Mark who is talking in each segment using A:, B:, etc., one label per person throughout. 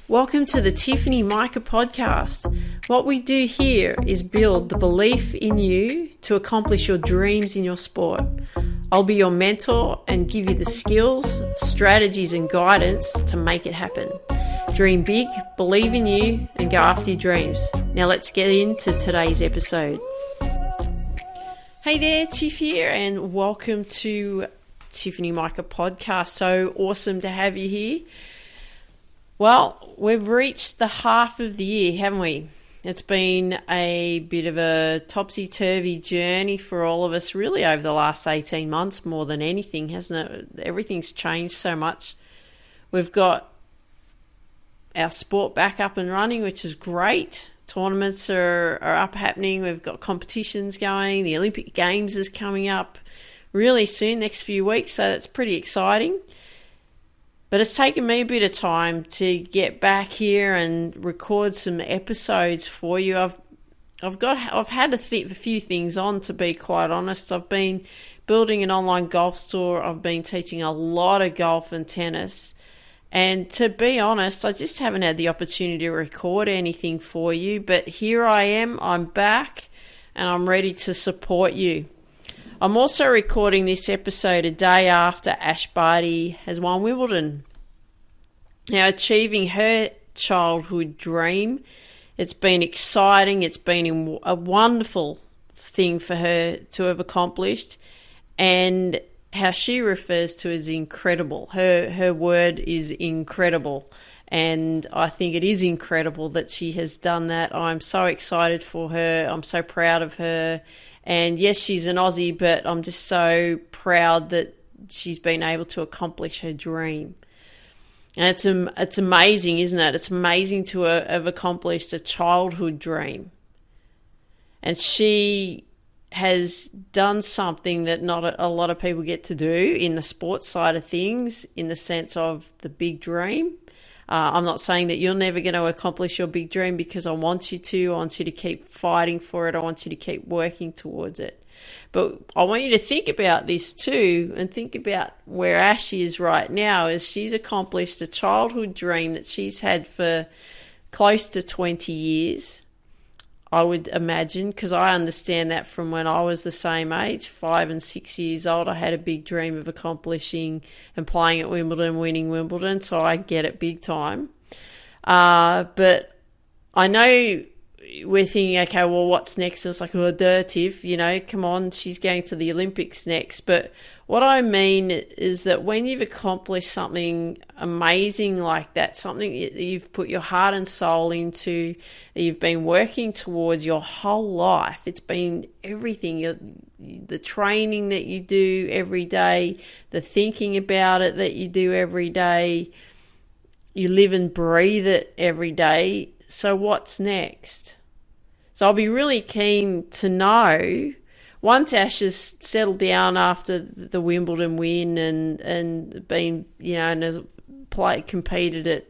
A: Welcome to the Tiffany Micah podcast. What we do here is build the belief in you to accomplish your dreams in your sport. I'll be your mentor and give you the skills, strategies and guidance to make it happen. Dream big, believe in you and go after your dreams. Now let's get into today's episode. Hey there, Tiff here, and welcome to Tiffany Micah podcast. So awesome to have you here. Well, we've reached the half of the year, haven't we? It's been a bit of a topsy-turvy journey for all of us really over the last 18 months more than anything, hasn't it? Everything's changed so much. We've got our sport back up and running, which is great. Tournaments are up happening. We've got competitions going. The Olympic Games is coming up really soon, next few weeks, so that's pretty exciting. But it's taken me a bit of time to get back here and record some episodes for you. I've had a few things on, to be quite honest. I've been building an online golf store. I've been teaching a lot of golf and tennis. And to be honest, I just haven't had the opportunity to record anything for you. But here I am. I'm back and I'm ready to support you. I'm also recording this episode a day after Barty has won Wimbledon. Now, achieving her childhood dream, it's been exciting. It's been a wonderful thing for her to have accomplished, and how she refers to as incredible. Her word is incredible, and I think it is incredible that she has done that. I'm so excited for her. I'm so proud of her. And yes, she's an Aussie, but I'm just so proud that she's been able to accomplish her dream. And it's amazing, isn't it? It's amazing to have accomplished a childhood dream. And she has done something that not a lot of people get to do in the sports side of things, in the sense of the big dream. I'm not saying that you're never going to accomplish your big dream, because I want you to. I want you to keep fighting for it. I want you to keep working towards it. But I want you to think about this too, and think about where Ash is right now, as she's accomplished a childhood dream that she's had for close to 20 years, I would imagine, because I understand that from when I was the same age, 5 and 6 years old. I had a big dream of accomplishing and playing at Wimbledon, winning Wimbledon, so I get it big time. But I know we're thinking, okay, well, what's next? And it's like, well, Tiff, come on, she's going to the Olympics next. But what I mean is that when you've accomplished something amazing like that, something that you've put your heart and soul into, that you've been working towards your whole life, it's been everything, the training that you do every day, the thinking about it that you do every day, you live and breathe it every day. So what's next? So I'll be really keen to know, once Ash has settled down after the Wimbledon win and been, and has competed at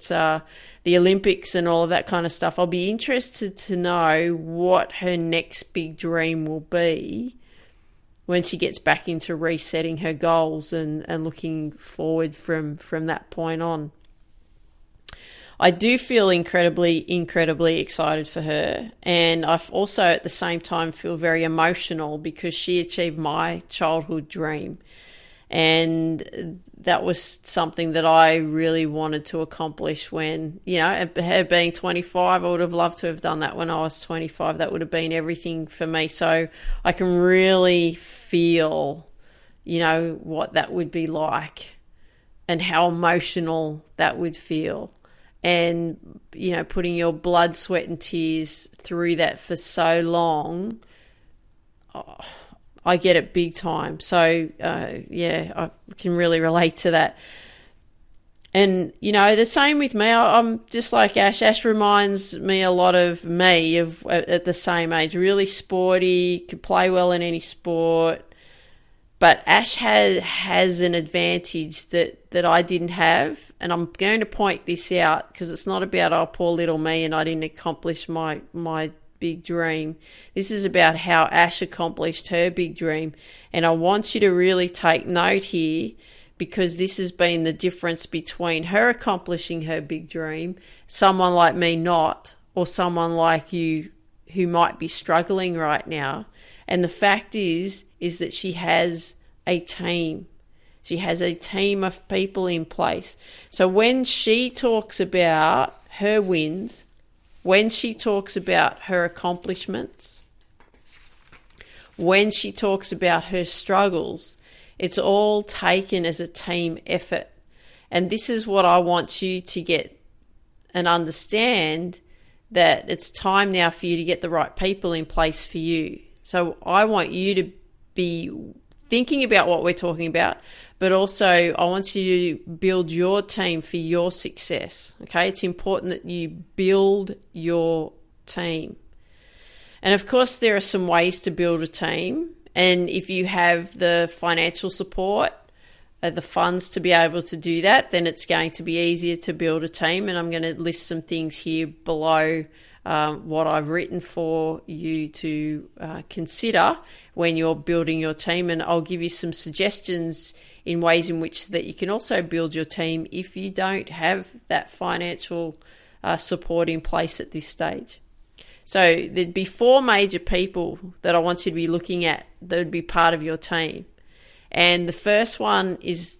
A: the Olympics and all of that kind of stuff, I'll be interested to know what her next big dream will be when she gets back into resetting her goals and looking forward from that point on. I do feel incredibly excited for her. And I also at the same time feel very emotional, because she achieved my childhood dream. And that was something that I really wanted to accomplish when, her being 25, I would have loved to have done that when I was 25. That would have been everything for me. So I can really feel, what that would be like and how emotional that would feel. And, putting your blood, sweat and tears through that for so long, I get it big time. So, I can really relate to that. And, the same with me. I'm just like Ash. Ash reminds me a lot of me at the same age. Really sporty, could play well in any sport. But Ash has an advantage that I didn't have, and I'm going to point this out because it's not about, oh, poor little me and I didn't accomplish my big dream. This is about how Ash accomplished her big dream, and I want you to really take note here, because this has been the difference between her accomplishing her big dream, someone like me not, or someone like you who might be struggling right now. And the fact is that she has a team. She has a team of people in place. So when she talks about her wins, when she talks about her accomplishments, when she talks about her struggles, it's all taken as a team effort. And this is what I want you to get and understand, that it's time now for you to get the right people in place for you. So I want you to be thinking about what we're talking about, but also I want you to build your team for your success. Okay, it's important that you build your team. And of course, there are some ways to build a team. And if you have the financial support, the funds to be able to do that, then it's going to be easier to build a team. And I'm going to list some things here below what I've written for you to consider when you're building your team. And I'll give you some suggestions in ways in which that you can also build your team if you don't have that financial support in place at this stage. So there'd be 4 major people that I want you to be looking at that would be part of your team. And the first one is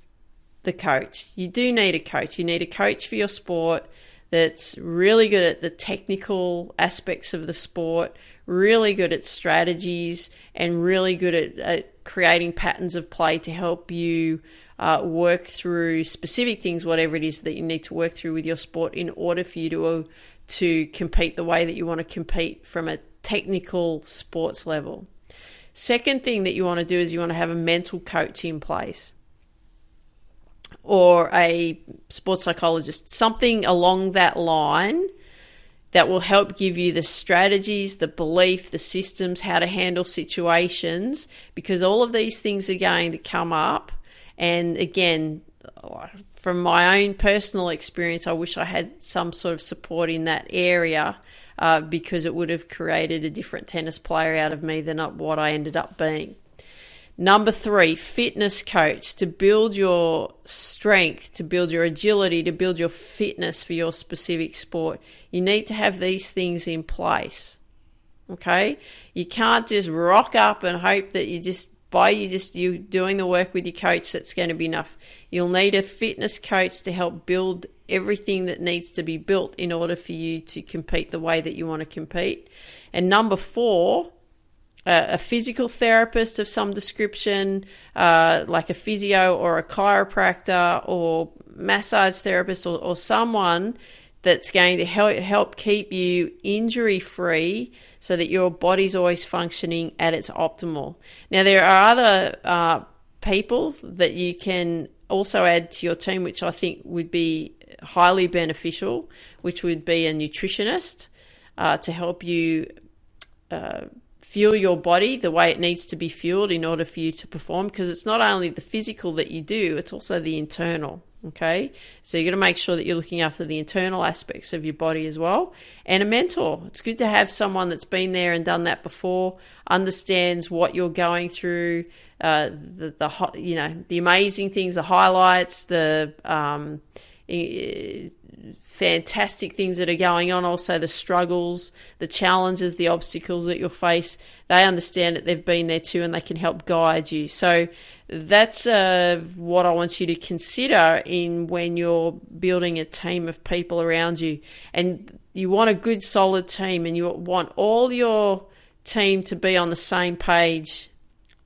A: the coach. You do need a coach. You need a coach for your sport that's really good at the technical aspects of the sport, really good at strategies, and really good at creating patterns of play to help you work through specific things, whatever it is that you need to work through with your sport in order for you to compete the way that you want to compete from a technical sports level. Second thing that you want to do is you want to have a mental coach in place, or a sports psychologist, something along that line that will help give you the strategies, the belief, the systems, how to handle situations, because all of these things are going to come up. And again, from my own personal experience, I wish I had some sort of support in that area, because it would have created a different tennis player out of me than what I ended up being. Number 3, fitness coach, to build your strength, to build your agility, to build your fitness for your specific sport. You need to have these things in place, okay? You can't just rock up and hope that you doing the work with your coach that's going to be enough. You'll need a fitness coach to help build everything that needs to be built in order for you to compete the way that you want to compete. And number 4, a physical therapist of some description, like a physio or a chiropractor or massage therapist, or someone that's going to help keep you injury-free so that your body's always functioning at its optimal. Now, there are other people that you can also add to your team, which I think would be highly beneficial, which would be a nutritionist to help you fuel your body the way it needs to be fueled in order for you to perform, because it's not only the physical that you do, it's also the internal. Okay, so you're going to make sure that you're looking after the internal aspects of your body as well. And a mentor. It's good to have someone that's been there and done that before, understands what you're going through, the amazing things, the highlights, the fantastic things that are going on, also the struggles, the challenges, the obstacles that you'll face. They understand that they've been there too, and they can help guide you. So that's what I want you to consider when you're building a team of people around you. And you want a good, solid team, and you want all your team to be on the same page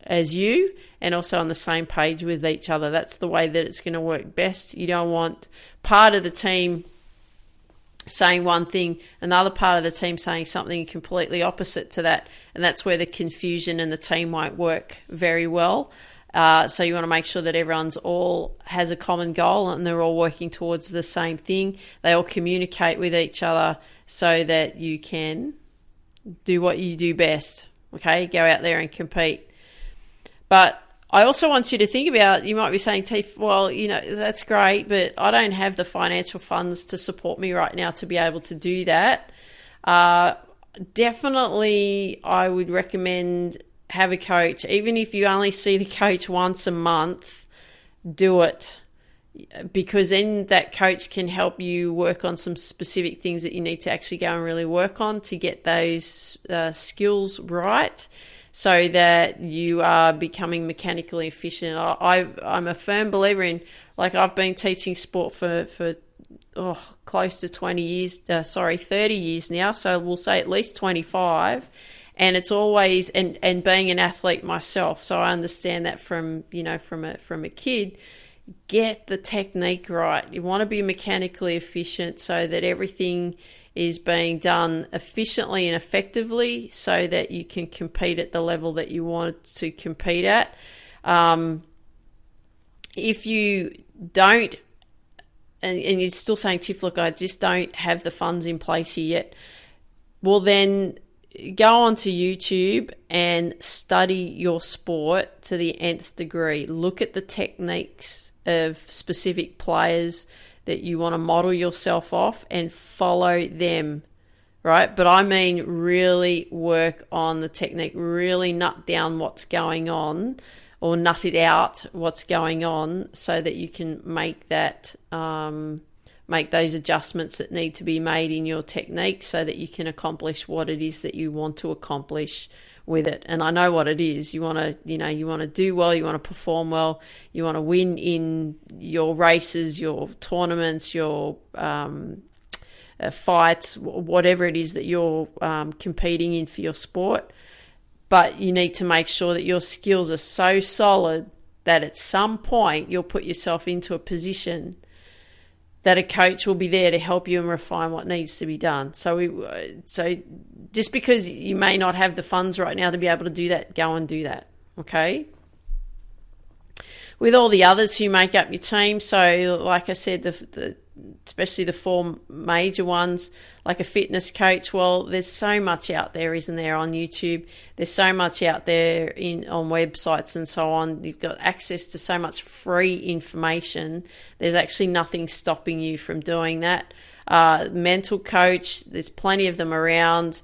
A: as you, and also on the same page with each other. That's the way that it's going to work best. You don't want part of the team saying one thing, another part of the team saying something completely opposite to that, and that's where the confusion and the team won't work very well. So you want to make sure that everyone's all has a common goal and they're all working towards the same thing. They all communicate with each other so that you can do what you do best. Okay, go out there and compete. But I also want you to think about, you might be saying, Tiff, well, that's great, but I don't have the financial funds to support me right now to be able to do that. Definitely, I would recommend have a coach. Even if you only see the coach once a month, do it, because then that coach can help you work on some specific things that you need to actually go and really work on to get those skills right, so that you are becoming mechanically efficient. I'm a firm believer in, like, I've been teaching sport for close to 30 years now, so we'll say at least 25, and it's always, and being an athlete myself, so I understand that from a kid. Get the technique right. You want to be mechanically efficient so that everything is being done efficiently and effectively, so that you can compete at the level that you want to compete at. If you don't, and you're still saying, Tiff, look, I just don't have the funds in place here yet, well then go onto YouTube and study your sport to the nth degree. Look at the techniques of specific players that you want to model yourself off and follow them, right? But I mean really work on the technique, really nut down what's going on, or nut it out what's going on, so that you can make that make those adjustments that need to be made in your technique, so that you can accomplish what it is that you want to accomplish with it. And I know what it is. You want to do well, you want to perform well, you want to win in your races, your tournaments, your fights, whatever it is that you're competing in for your sport. But you need to make sure that your skills are so solid that at some point you'll put yourself into a position that a coach will be there to help you and refine what needs to be done. So just because you may not have the funds right now to be able to do that, go and do that, okay? With all the others who make up your team, so like I said, especially the four major ones, like a fitness coach, well, there's so much out there, isn't there, on YouTube? There's so much out there on websites and so on. You've got access to so much free information. There's actually nothing stopping you from doing that. Mental coach, there's plenty of them around.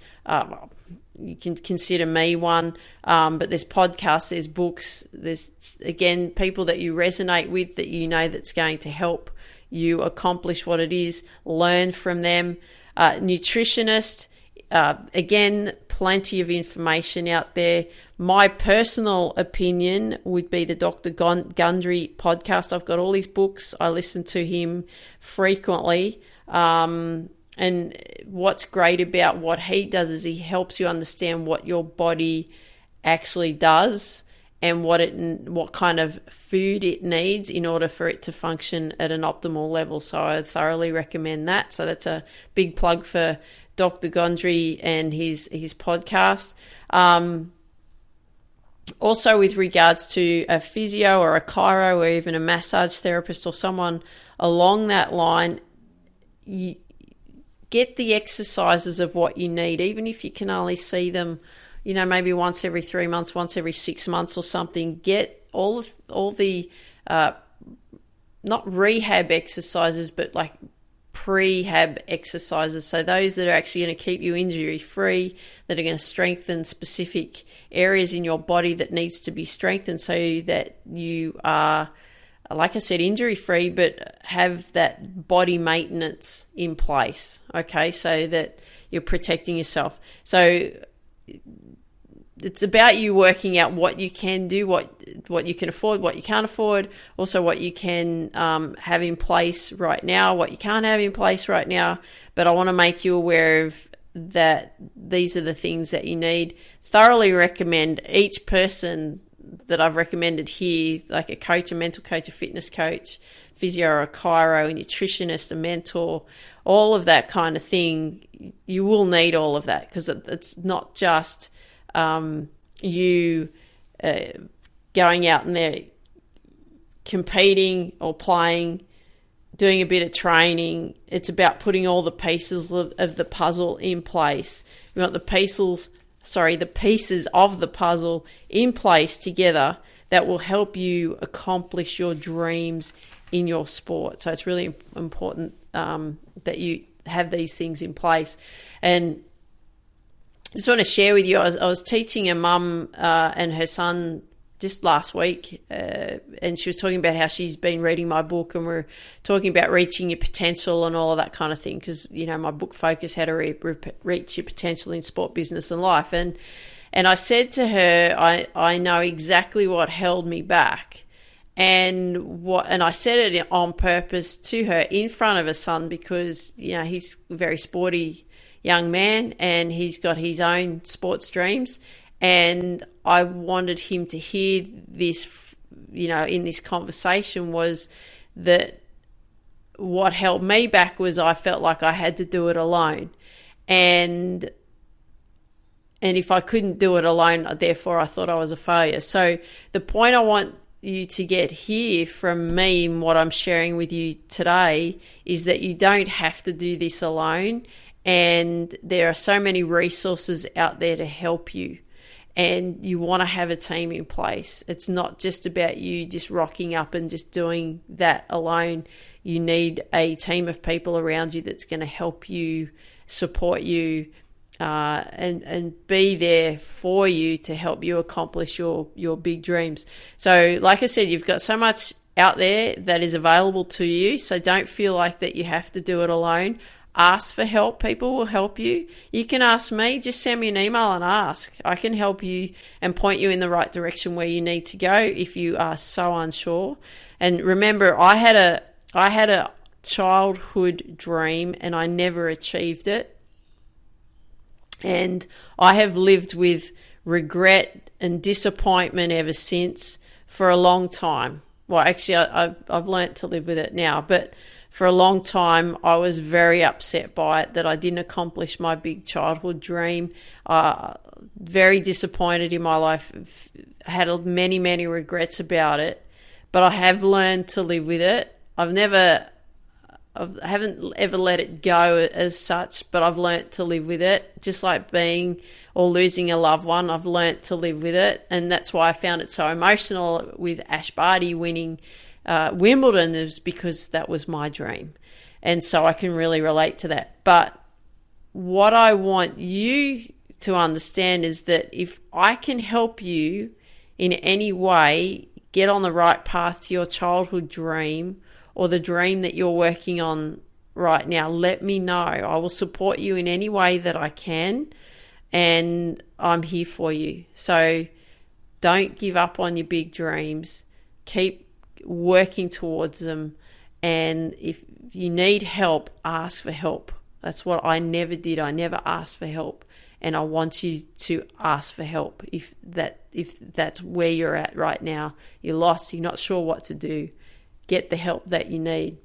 A: You can consider me one, but there's podcasts, there's books, there's, again, people that you resonate with, that you know that's going to help you accomplish what it is. Learn from them. Nutritionist, again, plenty of information out there. My personal opinion would be the Dr. Gundry podcast. I've got all his books. I listen to him frequently. And what's great about what he does is he helps you understand what your body actually does and what kind of food it needs in order for it to function at an optimal level. So I thoroughly recommend that. So that's a big plug for Dr. Gondry and his podcast. Also, with regards to a physio or a chiro or even a massage therapist or someone along that line, you get the exercises of what you need, even if you can only see them, maybe once every 3 months, once every 6 months or something. Get all the not rehab exercises, but like prehab exercises. So those that are actually going to keep you injury free, that are going to strengthen specific areas in your body that needs to be strengthened, so that you are, like I said, injury free, but have that body maintenance in place. Okay, so that you're protecting yourself. So it's about you working out what you can do, what you can afford, what you can't afford, also what you can have in place right now, what you can't have in place right now. But I want to make you aware of that. These are the things that you need. Thoroughly recommend each person that I've recommended here, like a coach, a mental coach, a fitness coach, physio or a chiro, a nutritionist, a mentor, all of that kind of thing. You will need all of that, because it's not just you going out and there competing or playing, doing a bit of training. It's about putting all the pieces of the puzzle in place. We want the pieces of the puzzle in place together that will help you accomplish your dreams in your sport. So it's really important that you have these things in place. And I just want to share with you, I was teaching a mum and her son just last week, and she was talking about how she's been reading my book, and we're talking about reaching your potential and all of that kind of thing, because, you know, my book focus how to reach your potential in sport, business and life. And I said to her, I know exactly what held me back, and I said it on purpose to her in front of her son, because, you know, he's a very sporty young man and he's got his own sports dreams. And I wanted him to hear this, you know, in this conversation, was that what held me back was I felt like I had to do it alone. And if I couldn't do it alone, therefore I thought I was a failure. So the point I want you to get here from me and what I'm sharing with you today is that you don't have to do this alone. And there are so many resources out there to help you. And you want to have a team in place. It's not just about you just rocking up and just doing that alone. You need a team of people around you that's going to help you, support you, and be there for you to help you accomplish your big dreams. So like I said, you've got so much out there that is available to you. So don't feel like that you have to do it alone. Ask for help. People will help you. You can ask me. Just send me an email and ask. I can help you and point you in the right direction where you need to go if you are so unsure. And remember, I had a childhood dream and I never achieved it. And I have lived with regret and disappointment ever since for a long time. Well, actually, I've learnt to live with it now, but for a long time, I was very upset by it, that I didn't accomplish my big childhood dream. Very disappointed in my life. Had many, many regrets about it, but I have learned to live with it. I haven't ever let it go as such, but I've learnt to live with it. Just like being or losing a loved one, I've learnt to live with it. And that's why I found it so emotional with Barty winning Wimbledon, is because that was my dream. And so I can really relate to that. But what I want you to understand is that if I can help you in any way get on the right path to your childhood dream or the dream that you're working on right now, let me know. I will support you in any way that I can, and I'm here for you. So don't give up on your big dreams. Keep working towards them, and if you need help, ask for help. That's what I never did. I never asked for help, and I want you to ask for help if that's where you're at right now. You're lost, you're not sure what to do. Get the help that you need.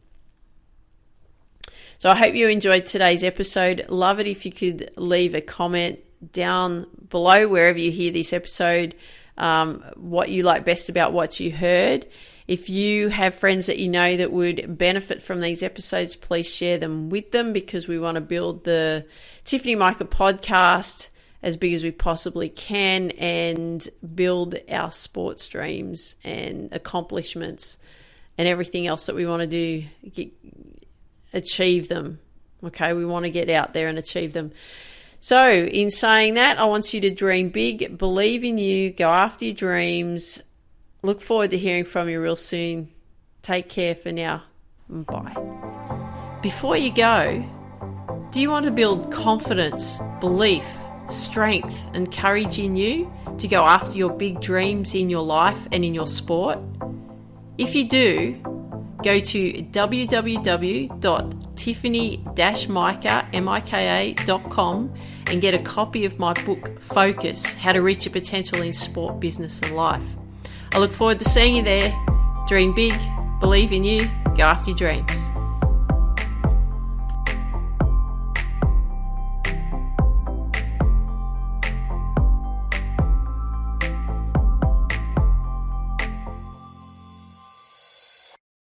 A: So I hope you enjoyed today's episode. Love it if you could leave a comment down below wherever you hear this episode, what you like best about what you heard. If you have friends that you know that would benefit from these episodes, please share them with them, because we want to build the Tiffany Micah podcast as big as we possibly can and build our sports dreams and accomplishments and everything else that we want to do, achieve them. Okay, we want to get out there and achieve them. So in saying that, I want you to dream big, believe in you, go after your dreams. Look forward to hearing from you real soon. Take care for now. Bye. Before you go, do you want to build confidence, belief, strength, and courage in you to go after your big dreams in your life and in your sport? If you do, go to www.tiffany-micah.com and get a copy of my book, Focus, How to Reach Your Potential in Sport, Business and Life. I look forward to seeing you there. Dream big, believe in you, go after your dreams.